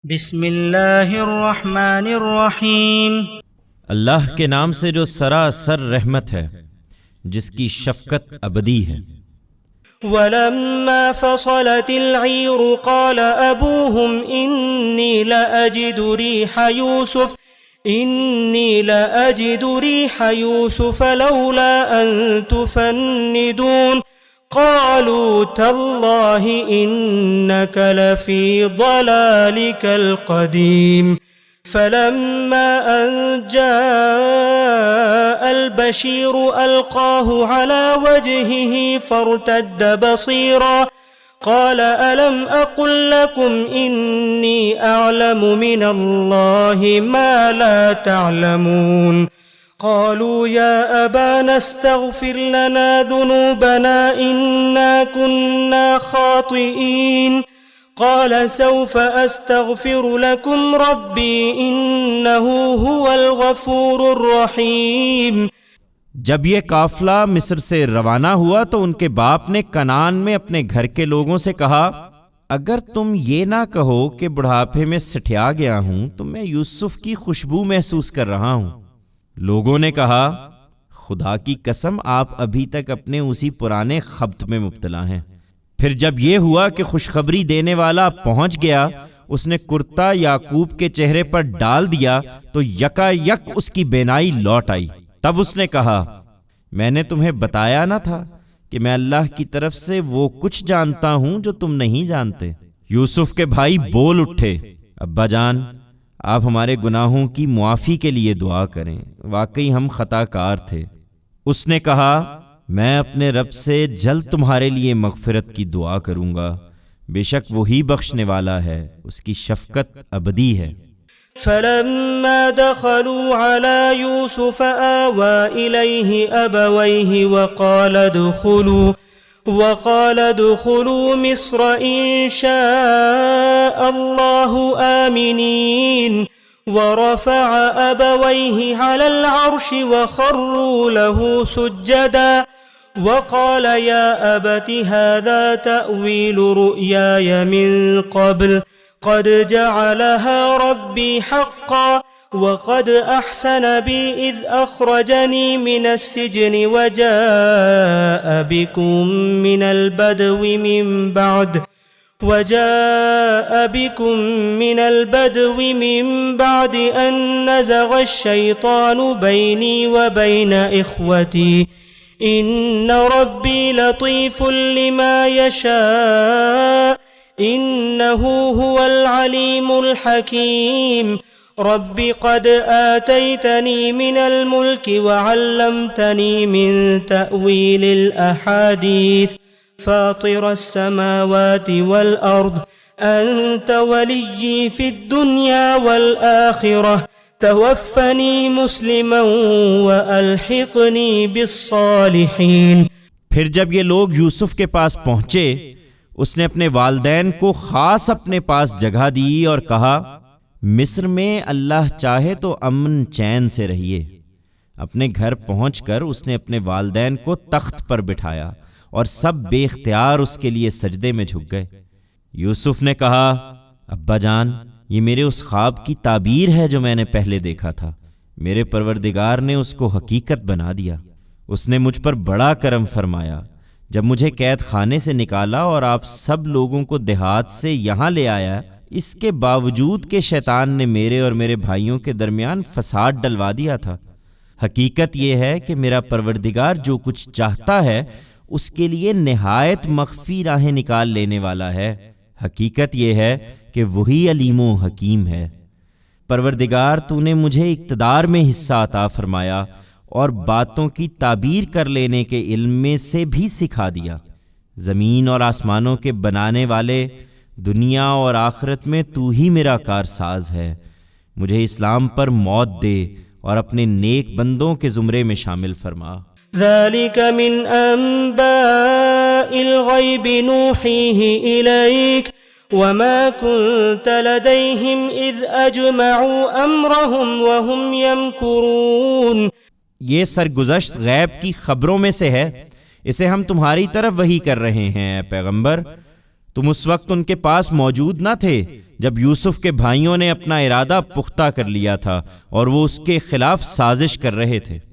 बिस्मिल्लाहिर्रहमानिर्रहीम। अल्लाह के नाम से जो सरासर रहमत है, जिसकी शफकत अबदी है। वलम्मा फसलतिल ईरु क़ाल अबूहुम इन्नी लअजिदु रीह यूसुफ लौला अन तुफन्निदून क़ालू तल्लाहि इन्नक लफ़ी ज़लालिकल क़दीम फलम्मा अन जाअल बशीरु अलक़ाहु अला वजहिही फर्तद्द बसीरा क़ाल अलम अक़ुल लकुम इन्नी अअलमु मिनल्लाहि मा ला तअलमून क़ालू या अबाना अस्तग़फ़िर लना ज़ुनूबना इन्ना कुन्ना ख़ातिईन क़ाल सौफ़ अस्तग़फ़िरु लकुम रब्बी इन्नहु हुवल गफ़ूरुर रहीम। जब ये काफिला मिस्र से रवाना हुआ तो उनके बाप ने कनान में अपने घर के लोगों से कहा, अगर तुम ये ना कहो कि बुढ़ापे में सठिया गया हूं तो मैं यूसुफ की खुशबू महसूस कर रहा हूं। लोगों ने कहा, खुदा की कसम आप अभी तक अपने उसी पुराने खब्त में मुब्तला हैं। फिर जब ये हुआ कि खुशखबरी देने वाला पहुंच गया, उसने कुर्ता याकूब के चेहरे पर डाल दिया तो यकायक उसकी बेनाई लौट आई। तब उसने कहा, मैंने तुम्हें बताया ना था कि मैं अल्लाह की तरफ से वो कुछ जानता हूं जो तुम नहीं जानते। यूसुफ के भाई बोल उठे, अब्बा जान, आप हमारे गुनाहों की मुआफ़ी के लिए दुआ करें, वाकई हम खताकार थे। उसने कहा, मैं अपने रब से जल्द तुम्हारे लिए मग़फ़िरत की दुआ करूंगा, बेशक वही बख्शने वाला है, उसकी शफ़क़त अबदी है। फलम्मा दखलू अला यूसुफ आवा इलैहि अबवैहि वक़ाल दुखुलू मिस्र इंशाअल्लाहु आमिनीन वरफ़अ अबवैहि अलल अर्शि वख़र्रू लहू सुज्जदा वक़ाल या अबति हाज़ा तअवीलु रुअयाय मिन क़ब्ल क़द जअलहा रब्बी हक़्क़न वक़द अहसन बी इज़ अख़रजनी मिनस्सिज्नि वजाअ बिकुम मिनल बदवी मिन बाद अन नज़ग़ अश-शैतानु बैनी व बैन इख़्वती इन्न रब्बी लतीफ़ुल लिमा यशा इन्नहु हुवल अलीमुल हकीम। रब्बि क़द आतैतनी मिनल मुल्कि व अल्लमतनी मिन तअवीलिल अहादीस फ़ातिरस समावाति वल अर्द अंत वलिय्यी फ़िद दुनिया वल आखिरह तवफ़्फ़नी मुस्लिमन व अल्हिक़नी बिस्सालिहीन। फिर जब ये लोग यूसुफ के पास पहुंचे, उसने अपने वालिदैन को खास अपने पास जगह दी और कहा, मिस्र में अल्लाह चाहे तो अमन चैन से रहिए। अपने घर पहुंचकर उसने अपने वालिदैन को तख्त पर बिठाया और सब बेख्तियार उसके लिए सजदे में झुक गए। यूसुफ ने कहा, अब्बा जान, ये मेरे उस ख्वाब की ताबीर है जो मैंने पहले देखा था। मेरे परवरदिगार ने उसको हकीकत बना दिया। उसने मुझ पर बड़ा करम फरमाया। जब मुझे कैद खाने से निकाला और आप सब लोगों को देहात से यहाँ ले आया, इसके बावजूद कि शैतान ने मेरे और मेरे भाइयों के दरमियान फसाद डलवा दिया था। हकीकत यह है कि मेरा परवरदिगार जो कुछ चाहता है उसके लिए निहायत मख्फी राहें निकाल लेने वाला है। हकीकत यह है कि वही अलीमो हकीम है। परवरदिगार, तूने मुझे इक़्तिदार में हिस्सा अता फरमाया और बातों की ताबीर कर लेने के इल्म में से भी सिखा दिया। ज़मीन और आसमानों के बनाने वाले, दुनिया और आखिरत में तू ही मेरा कारसाज है। मुझे इस्लाम पर मौत दे और अपने नेक बंदों के ज़ुमरे में शामिल फरमा। ज़ालिक मिन अंबाइल ग़ैबि नूहीही इलैक वमा कुन्त लदैहिम इज़ अजमऊ अम्रहुम वहुम यमकुरून। ये सरगुज़श्त गैब की खबरों में से है, इसे हम तुम्हारी तरफ वही कर रहे हैं। पैगंबर, तुम उस वक्त उनके पास मौजूद न थे जब यूसुफ के भाइयों ने अपना इरादा पुख्ता कर लिया था और वो उसके खिलाफ साजिश कर रहे थे।